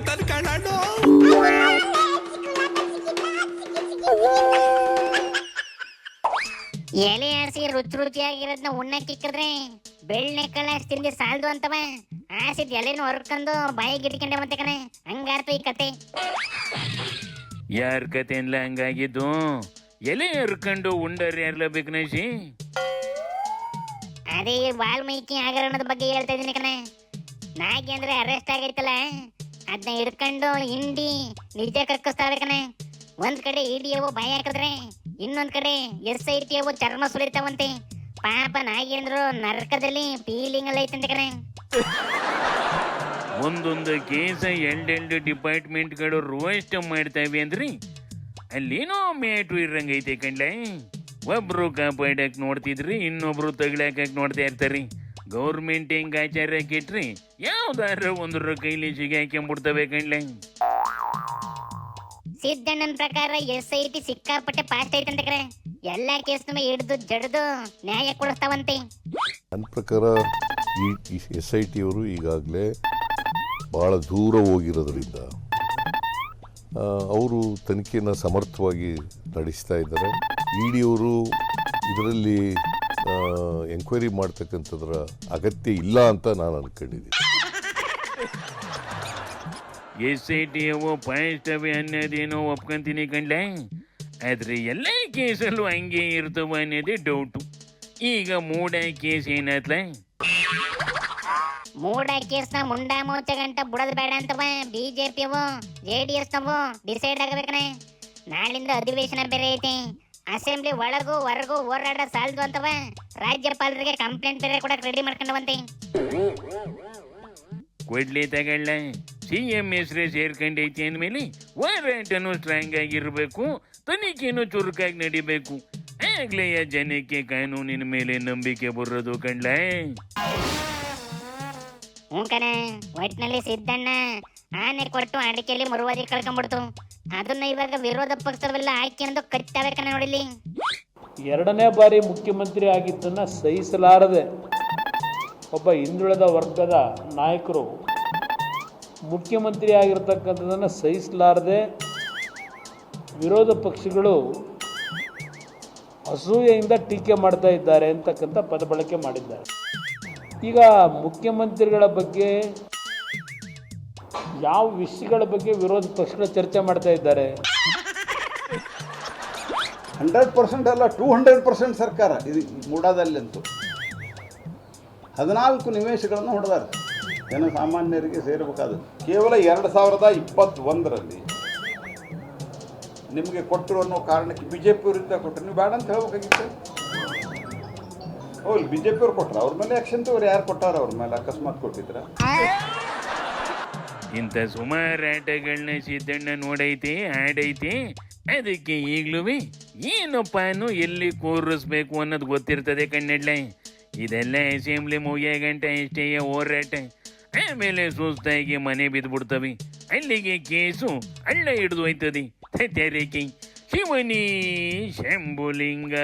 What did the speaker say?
ನನ್ ಕಣ್ಣು. ಎಲೆ ಆರಿಸಿ ರುಚಿಯಾಗಿರೋದ್ನ ಉಣ್ಣಕ್ಕಿಕ್ಕಿದ್ರೆ ಬೆಳ್ಳೆ ಕಳ್ಳ ತಿಂದಿ ಸಾಲ್ದು ಅಂತವ. ಆಸಿದ್ ಎಲೆನ ಹೊರ್ಕೊಂಡು ಬಾಯಿಗೆ ಇಟ್ಕೊಂಡೆ ಮತ್ತೆ ಕಣೆ, ಹಂಗಾರ್ತು ಈ ಕತೆ. ಯಾರ ಕತೆ ಅನ್ಲ ಹಂಗಾಗಿದ್ದು? ಎಲೆ ಹರ್ಕೊಂಡು ಉಂಡರ್ ಯಾರ್ಲ ಬೇಕನಶಿ? ಅದೇ ವಾಲ್ಮೀಕಿ ಹಗರಣದ ಬಗ್ಗೆ ಹೇಳ್ತಾ ಇದೀನಿ ಕಣೆ. ನಾಗಿ ಅಂದ್ರೆ ಅರೆಸ್ಟ್ ಆಗೈತಲ್ಲ, ಅದನ್ನ ಹಿಡ್ಕೊಂಡು ಹಿಂಡಿ ನಿಜ ಕಕ್ಕಿಸ್ತಾವೆ ಕಣೆ. ಒಂದ್ ಕಡೆ ಇಡಿಯವು ಬಾಯಿ ಹಾಕಿದ್ರೆ ಇನ್ನೊಂದ್ ಕಡೆ SIT ಅವು ಚರ್ಮ ಸುಲಿತಾವಂತೆ. ಪಾಪ ನಾಗೇಂದ್ರು ನರಕದಲ್ಲಿ ಫೀಲಿಂಗ್ ಎಲ್ಲ ಐತಂತೆ ಕಣೆ. ಒಂದೊಂದು ಕೇಸ ಎರಡೆರಡು ಡಿಪಾರ್ಟ್ಮೆಂಟ್ಗಳು ರೋಸ್ಟ್ ಮಾಡ್ತಾವೆ ಅಂದ್ರಿ ಅಲ್ಲೇನೋ ಮೇಟು ಇರಂಗೈತೆ ಕಣ್ಲೆ. ಒಬ್ರು ಕಾಪಾಡಕ್ ನೋಡ್ತಿದ್ರಿ, ಇನ್ನೊಬ್ರು ತಗ್ಲಾಕಕ್ ನೋಡ್ತಾ ಇರ್ತಾರಿ. ಗೌರ್ಮೆಂಟ್ ಹೆಂಗ್ ಆಚಾರ ಕೆಟ್ರಿ ಯಾವ್ದಾರ ಒಂದ್ರ ಕೈಲಿ ಸಿಗಾಕೊಂಡ್ಬಿಡ್ತವೆ ಕಣ್ಲೆ. ಸಿದ್ದಣ್ಣನ ಪ್ರಕಾರ SIT ಸಿಕ್ಕಾಪಟ್ಟೆ ಪಾಸ್ಟ್ ಐತಂತೆ ಕಣೆ. ಎಲ್ಲಾ ಕೇಸ್ನು ಹಿಡಿದು ಜಡ್ದು ನ್ಯಾಯ ಕೊಡಿಸ್ತಾವಂತೆ. ನನ್ನ ಪ್ರಕಾರ ಈ SIT ಅವರು ಈಗಾಗಲೇ ಭಾಳ ದೂರ ಹೋಗಿರೋದ್ರಿಂದ ಅವರು ತನಿಖೆಯನ್ನು ಸಮರ್ಥವಾಗಿ ನಡೆಸ್ತಾ ಇದ್ದಾರೆ. ED ಅವರು ಇದರಲ್ಲಿ ಎಂಕ್ವೈರಿ ಮಾಡ್ತಕ್ಕಂಥದ್ರ ಅಗತ್ಯ ಇಲ್ಲ ಅಂತ ನಾನು ಅಂದ್ಕೊಂಡಿದ್ದೀನಿ. SIT ಅವು ಪಾಯಿಸ್ತವೆ ಅನ್ನೋದೇನೋ ಒಪ್ಕೊಂತೀನಿ ಕಣ್ಲೆ, ಆದ್ರೆ ಎಲ್ಲ ಕೇಸಲ್ಲೂ ಹಂಗೆ ಇರ್ತವ ಅನ್ನೋದೇ ಡೌಟು. ಈಗ ಮೂಡ ಕೇಸ್ ಏನಾತ್ಲ? ಮೂಡ ಕೇಸ್ನ ಮುಂಡ ಮೋಚ ಗಂಟ ಬುಡದ್ ಬೇಡ ಅಂತವ BJP ಅವು JDS ನವು ಡಿಸೈಡ್ ಆಗಬೇಕನೆ. ನಾಳಿಂದ ಅಧಿವೇಶನ ಬೇರೆ ಐತಿ. ಅಸೆಂಬ್ಲಿ ಒಳಗೂ ಹೊರಗೂ ಹೋರಾಡ ಸಾಲದು ಅಂತವ. ರಾಜ್ಯಪಾಲರಿಗೆ ಕಂಪ್ಲೇಂಟ್ ಬೇರೆ ಕೊಡಕ್ ರೆಡಿ ಮಾಡ್ಕೊಂಡವಂತೆ. ಕೊಡ್ಲಿ ತಗೊಳ್ಳ, CM ಹೆಸರೇ ಸೇರ್ಕೊಂಡೈತಿ ಅಂದ್ಮೇಲೆ ಹೋರಾಟನೂ ಸ್ಟ್ರಾಂಗ್ ಆಗಿರ್ಬೇಕು, ತನಿಖೆನೂ ಚುರುಕಾಗಿ ನಡಿಬೇಕು. ಆಗ್ಲೇ ಜನಕ್ಕೆ ಕಾನೂನಿನ ಮೇಲೆ ನಂಬಿಕೆ ಬರೋದು ಕಣ್ಲ. ಕಣೆ, ಒಟ್ಟಿನಲ್ಲಿ ಸಿದ್ದಣ್ಣ ಆನೆ ಕೊಟ್ಟು ಅಡಿಕೆಯಲ್ಲಿ ಮರುವಾದಿ ಕಳ್ಕೊಂಡ್ಬಿಡ್ತು. ಅದನ್ನ ಇವಾಗ ವಿರೋಧ ಪಕ್ಷವೆಲ್ಲ ಆಯ್ಕೆ ಎಂದು ಕಚ್ಚಾವೆ ಕಣೆ. ನೋಡಿಲಿ, ಎರಡನೇ ಬಾರಿ ಮುಖ್ಯಮಂತ್ರಿ ಆಗಿದ್ದನ್ನು ಸಹಿಸಲಾರದೆ ಒಬ್ಬ ಹಿಂದುಳಿದ ವರ್ಗದ ನಾಯಕರು ಮುಖ್ಯಮಂತ್ರಿ ಆಗಿರ್ತಕ್ಕಂಥದ್ದನ್ನು ಸಹಿಸಲಾರದೆ ವಿರೋಧ ಪಕ್ಷಗಳು ಅಸೂಯೆಯಿಂದ ಟೀಕೆ ಮಾಡ್ತಾ ಇದ್ದಾರೆ ಅಂತಕ್ಕಂಥ ಪದ ಬಳಕೆ ಮಾಡಿದ್ದಾರೆ. ಈಗ ಮುಖ್ಯಮಂತ್ರಿಗಳ ಬಗ್ಗೆ ಯಾವ ವಿಷಯಗಳ ಬಗ್ಗೆ ವಿರೋಧ ಪಕ್ಷಗಳು ಚರ್ಚೆ ಮಾಡ್ತಾ ಇದ್ದಾರೆ? 100% ಅಲ್ಲ, 200% ಸರ್ಕಾರ ಇದು ಮೂಡಾದಲ್ಲಂತೂ 14 ನಿವೇಶಗಳನ್ನು ಹೊಡೆದಾರೆ. ಜನಸಾಮಾನ್ಯರಿಗೆ ಸೇರಬೇಕಾದ ಕೇವಲ 2021ರಲ್ಲಿ ನಿಮಗೆ ಕೊಟ್ಟರು ಅನ್ನೋ ಕಾರಣಕ್ಕೆ BJP ಅವರಿಂದ ಕೊಟ್ಟರು. ನೀವು ಬೇಡ ಅಂತ ಹೇಳ್ಬೇಕಾಗಿತ್ತು. ಹೌದು, BJP ಅವ್ರು ಕೊಟ್ಟರು, ಅವ್ರ ಮೇಲೆ ಆಕ್ಷನ್ ತಗೋರು. ಯಾರು ಕೊಟ್ಟಾರ ಅವ್ರ ಮೇಲೆ? ಅಕಸ್ಮಾತ್ ಕೊಟ್ಟಿದ್ರ? ಇಂಥ ಸುಮಾರು ಆಟಗಳನ್ನ ಸಿದ್ದಣ್ಣ ನೋಡೈತಿ, ಆಡೈತಿ. ಅದಕ್ಕೆ ಈಗ್ಲೂ ಏನಪ್ಪಾನು ಎಲ್ಲಿ ಕೂರಿಸ್ಬೇಕು ಅನ್ನೋದು ಗೊತ್ತಿರ್ತದೆ ಕಣ್ಣೆಡ್ಲ. ಇದೆಲ್ಲ ಅಸೆಂಬ್ಲಿ ಮುಗಿಯ ಗಂಟ ಎಷ್ಟೇ ಹೋರಾಟ, ಆಮೇಲೆ ಸುಸ್ತಾಗಿ ಮನೆ ಬಿದ್ದುಬಿಡ್ತವೆ. ಅಲ್ಲಿಗೆ ಕೇಸು ಹಳ್ಳ ಹಿಡಿದು ಹೋಯ್ತದೆ. ಶಿವನಿ ಶಂಭುಲಿಂಗ.